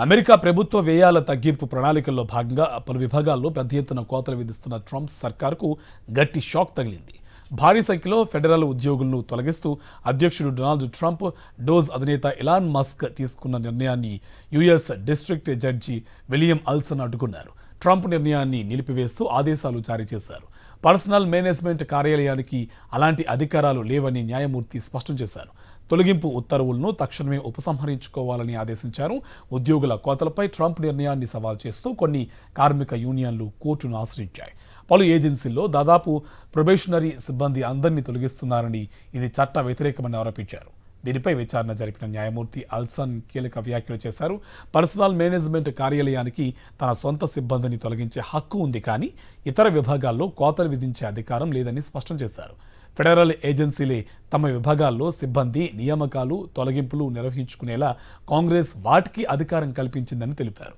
America ప్రభుత్వ వ్యయాల తగ్గింపు ప్రణాళికల్లో భాగంగా పలు విభాగాల్లో పెద్ద ఎత్తున కోతలు విధిస్తున్న ట్రంప్ సర్కార్కు గట్టి షాక్ తగిలింది. భారీ సంఖ్యలో ఫెడరల్ ఉద్యోగులను తొలగిస్తూ అధ్యక్షుడు డొనాల్డ్ ట్రంప్, డోజ్ అధినేత ఎలాన్ మస్క్ తీసుకున్న నిర్ణయాన్ని యుఎస్ డిస్ట్రిక్ట్ జడ్జి విలియం అల్సన్ అడ్డుకున్నారు. ట్రంప్ నిర్ణయాన్ని నిలిపివేస్తూ ఆదేశాలు జారీ చేశారు. పర్సనల్ మేనేజ్మెంట్ కార్యాలయానికి అలాంటి అధికారాలు లేవని న్యాయమూర్తి స్పష్టం చేశారు. తొలగింపు ఉత్తర్వులను తక్షణమే ఉపసంహరించుకోవాలని ఆదేశించారు. ఉద్యోగుల కోతలపై ట్రంప్ నిర్ణయాన్ని సవాల్ చేస్తూ కొన్ని కార్మిక యూనియన్లు కోర్టును ఆశ్రయించాయి. పలు ఏజెన్సీల్లో దాదాపు ప్రొబేషనరీ సిబ్బంది అందరినీ తొలగిస్తున్నారని, ఇది చట్ట వ్యతిరేకమని ఆరోపించారు. దీనిపై విచారణ జరిపిన న్యాయమూర్తి అల్సన్ కీలక వ్యాఖ్యలు చేశారు. పర్సనల్ మేనేజ్మెంట్ కార్యాలయానికి తన సొంత సిబ్బందిని తొలగించే హక్కు ఉంది, కానీ ఇతర విభాగాల్లో కోతలు విధించే అధికారం లేదని స్పష్టం చేశారు. ఫెడరల్ ఏజెన్సీలే తమ విభాగాల్లో సిబ్బంది నియామకాలు, తొలగింపులు నిర్వహించుకునేలా కాంగ్రెస్ వాటికి అధికారం కల్పించిందని తెలిపారు.